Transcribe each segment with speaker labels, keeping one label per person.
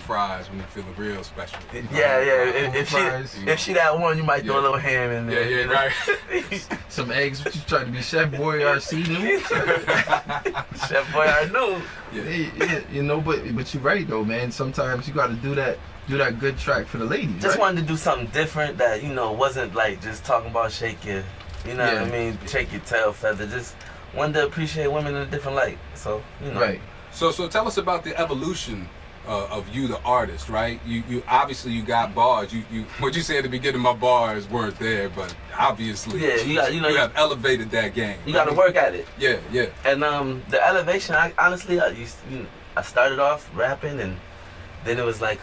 Speaker 1: fries when you're feeling real special.
Speaker 2: Yeah. If she that one, you might throw a little ham in there.
Speaker 1: Yeah, right.
Speaker 3: Some eggs. What you trying to be Chef Boyardee C-Nube?
Speaker 2: Chef Boyardee.
Speaker 3: Yeah, you know, but you're right though, man. Sometimes you got to do that good track for the ladies.
Speaker 2: Just
Speaker 3: right?
Speaker 2: wanted to do something different that wasn't like just talking about shake your, what I mean, shake your tail feather. Just wanted to appreciate women in a different light. So
Speaker 3: Right.
Speaker 1: So tell us about the evolution of you, the artist, right? You obviously you got bars. You what you said at the beginning, my bars weren't there, but obviously you have elevated that game.
Speaker 2: You got to work at it.
Speaker 1: Yeah.
Speaker 2: And the elevation, I started off rapping, and then it was like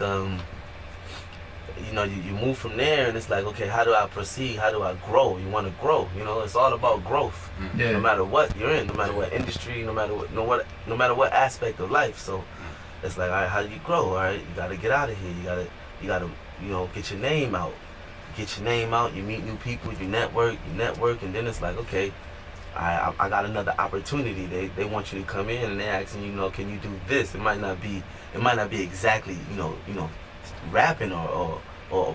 Speaker 2: you move from there, and it's like, okay, how do I proceed? How do I grow? You want to grow. It's all about growth.
Speaker 3: Yeah.
Speaker 2: No matter what you're in, no matter what industry, no matter what aspect of life. So it's like, all right, how do you grow? All right, you got to get out of here. You got to get your name out. Get your name out. You meet new people. You network, and then it's like, okay, I got another opportunity. They want you to come in, and they're asking you, can you do this? It might not be exactly rapping or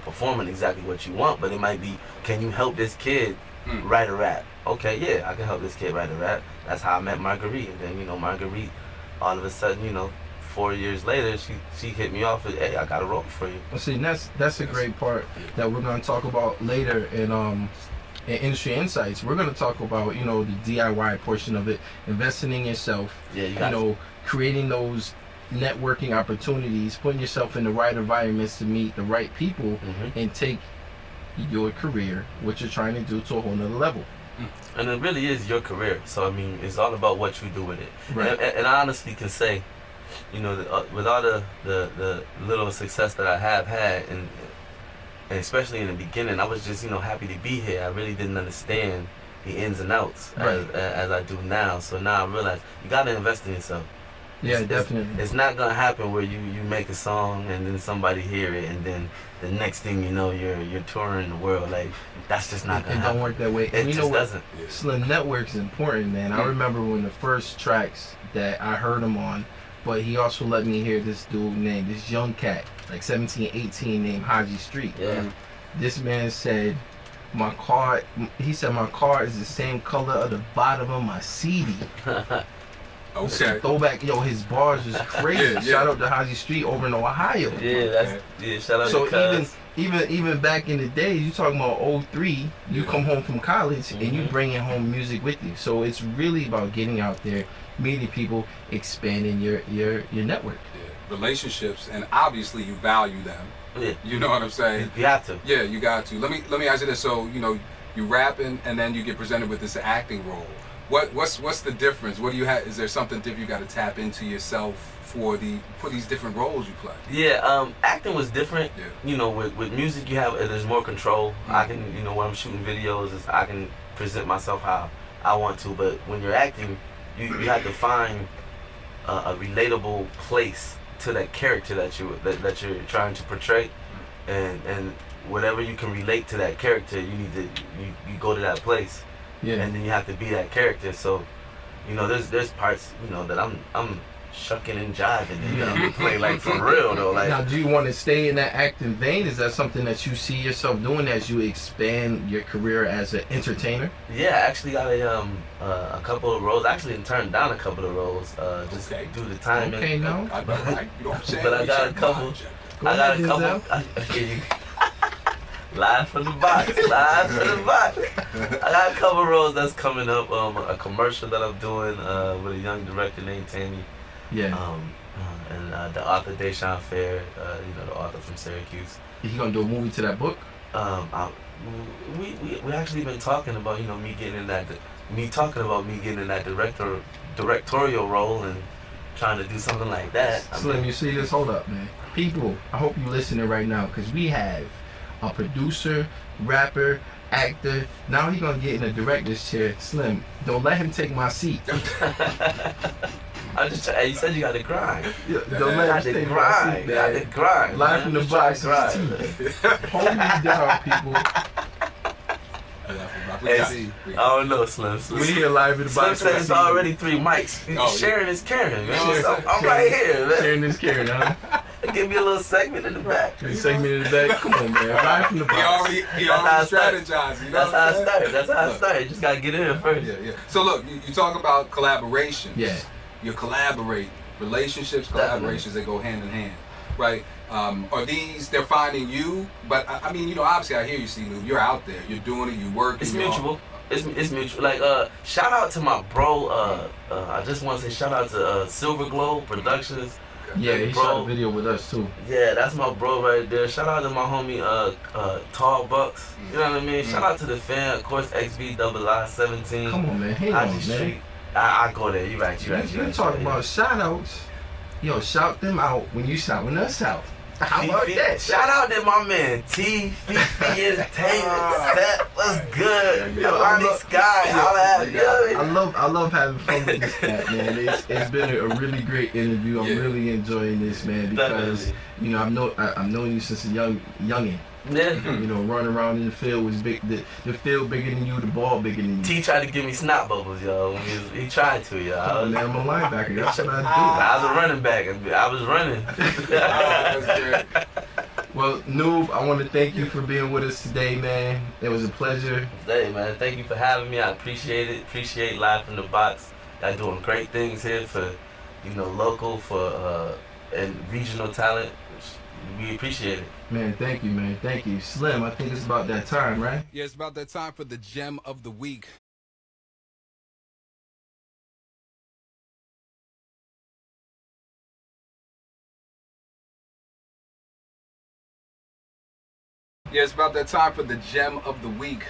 Speaker 2: performing exactly what you want, but it might be, can you help this kid write a rap? Okay, yeah, I can help this kid write a rap. That's how I met Marguerite. And then Marguerite, all of a sudden, 4 years later, she hit me off with, hey, I got a role for you.
Speaker 3: Well, see, that's a great part that we're going to talk about later in Industry Insights. We're going to talk about the DIY portion of it, investing in yourself.
Speaker 2: Yeah,
Speaker 3: creating those networking opportunities, putting yourself in the right environments to meet the right people, and take your career, what you're trying to do, to a whole nother level.
Speaker 2: And it really is your career. So I mean, it's all about what you do with it.
Speaker 3: Right.
Speaker 2: And I honestly can say, with all the little success that I have had, and especially in the beginning, I was just happy to be here. I really didn't understand the ins and outs as I do now. So now I realize you got to invest in yourself.
Speaker 3: Yeah, definitely.
Speaker 2: It's not gonna happen where you make a song and then somebody hear it, and then the next thing you know, you're touring the world. Like, that's just not gonna happen.
Speaker 3: It don't work that way.
Speaker 2: It just doesn't.
Speaker 3: Slim, network's important, man. I remember when the first tracks that I heard him on, but he also let me hear this dude named, this young cat, like 17, 18, named Haji Street.
Speaker 2: Yeah.
Speaker 3: This man said, my car is the same color of the bottom of my CD.
Speaker 1: Okay.
Speaker 3: Throwback, his bars was crazy. Shout out to Haji Street over in Ohio.
Speaker 2: Shout out
Speaker 3: to
Speaker 2: Cuz.
Speaker 3: even back in the days, you talking about 03, you come home from college and you bringing home music with you. So it's really about getting out there, meeting people, expanding your network.
Speaker 1: Yeah. Relationships, and obviously you value them.
Speaker 2: Yeah.
Speaker 1: You know what I'm saying?
Speaker 2: You have to.
Speaker 1: Yeah, you got to. Let me ask you this. So you rapping, and then you get presented with this acting role. What's the difference? What do you have? Is there something different you got to tap into yourself for these different roles you play?
Speaker 2: Yeah, acting was different.
Speaker 1: Yeah.
Speaker 2: With music there's more control. I can when I'm shooting videos, I can present myself how I want to. But when you're acting, you have to find a relatable place to that character that you're trying to portray, and whatever you can relate to that character, you go to that place.
Speaker 3: Yeah.
Speaker 2: And then you have to be that character. So, there's parts, that I'm shucking and jiving. You play like for real though. Like,
Speaker 3: now, do you want to stay in that acting vein? Is that something that you see yourself doing as you expand your career as an entertainer?
Speaker 2: Yeah, I actually got a couple of roles. I actually turned down a couple of roles just due to timing.
Speaker 3: Okay, no.
Speaker 2: But I got a couple. I hear you. Live from the box. I got a couple roles that's coming up. A commercial that I'm doing with a young director named Tammy.
Speaker 3: Yeah.
Speaker 2: And the author Deshaun Fair, the author from Syracuse.
Speaker 3: Is he gonna do a movie to that book?
Speaker 2: We actually been talking about me getting in that directorial role and trying to do something like that.
Speaker 3: Slim, you see this? Hold up, man. People, I hope you're listening right now, because we have a producer, rapper, actor. Now he gonna get in a director's chair. Slim, don't let him take my seat.
Speaker 2: You said you got to grind.
Speaker 3: Yeah, don't let him take my seat, man.
Speaker 2: You got to grind.
Speaker 3: Live from the box is teeth. Hold me down, people.
Speaker 2: Hey, I don't know, Slim.
Speaker 3: We here live in the box.
Speaker 2: Slim said it's already 3 mics. Sharing is caring, man. I'm right here, man.
Speaker 3: Sharing is caring, huh?
Speaker 2: Give me a little segment in the back.
Speaker 3: You segment in the back. Come on, man. Right from the box.
Speaker 1: He already strategized. You know
Speaker 2: That's how I started. That's how I started. Just gotta get in first.
Speaker 1: Yeah. So look, you talk about collaborations.
Speaker 3: Yeah.
Speaker 1: You're collaborating. Relationships, collaborations, they go hand in hand, right? Are these, they're finding you, but I mean, you know, obviously I hear you, C-Nube. You're out there. You're doing it. You're working.
Speaker 2: It's mutual. It's mutual. Like, shout out to my bro. I just want to say shout out to Silver Glow Productions.
Speaker 3: Yeah, he shot a video with us too.
Speaker 2: Yeah, that's my bro right there. Shout out to my homie Tall Bucks. You know what I mean? Shout out to the fan, of course, XBII17.
Speaker 3: Come on, man. Hang
Speaker 2: IG
Speaker 3: on, man.
Speaker 2: Street. I go there. You right.
Speaker 3: You talking about shout outs. Yo, shout them out when you shouting us out. How about that?
Speaker 2: Shout out to my man T Fifi Entertainment. That was good.
Speaker 3: Yo,
Speaker 2: Onyx Sky.
Speaker 3: I love having fun with this cat, man. It's been a really great interview. I'm really enjoying this, man, because
Speaker 2: Definitely.
Speaker 3: you know I've known you since a youngin.
Speaker 2: Yeah.
Speaker 3: You know, running around in the field was big. The field bigger than you, the ball bigger than you.
Speaker 2: T tried to give me snot bubbles, yo. He tried to, yo.
Speaker 3: Come on, man, I'm a linebacker. That's what I
Speaker 2: I was a running back. I was running.
Speaker 1: That's great.
Speaker 3: Well, Noob, I want to thank you for being with us today, man. It was a pleasure.
Speaker 2: Hey, man, thank you for having me. I appreciate it. Appreciate Live from the Box. Y'all doing great things here for, you know, local, for and regional talent. We appreciate it.
Speaker 3: Man, thank you, man. Thank you. Slim, I think it's about that time, right?
Speaker 1: Yeah, it's about that time for the gem of the week. Yeah, it's about that time for the gem of the week.